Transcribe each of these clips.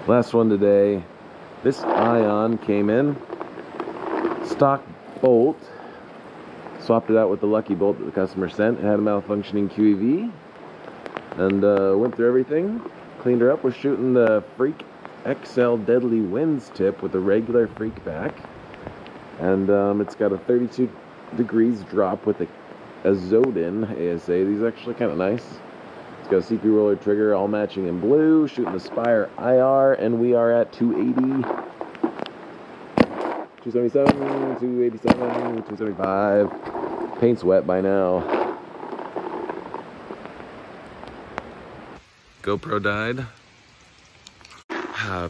Last one today. This ion came in. Stock bolt. Swapped it out with the lucky bolt that the customer sent. It had a malfunctioning QEV. And went through everything. Cleaned her up. We're shooting the Freak XL Deadly Winds tip with a regular Freak back. And it's got a 32 degrees drop with a Zodin ASA. These are actually kind of nice. It's got a CP roller trigger, all matching in blue. Shooting the Spire IR, and we are at 280, 277, 287, 275. Paint's wet by now. GoPro died.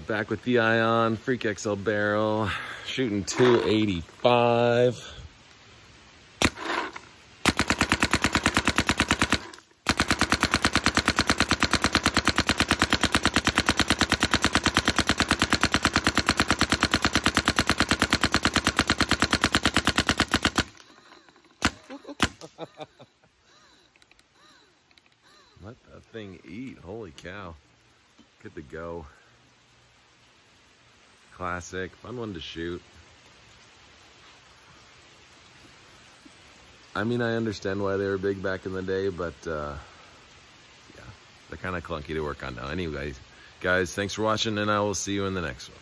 Back with the Ion, Freak XL barrel, shooting 285. Let that thing eat. Holy cow. Good to go. Classic. Fun one to shoot. I mean, I understand why they were big back in the day, but yeah, they're kind of clunky to work on now. Anyways, guys, thanks for watching, and I will see you in the next one.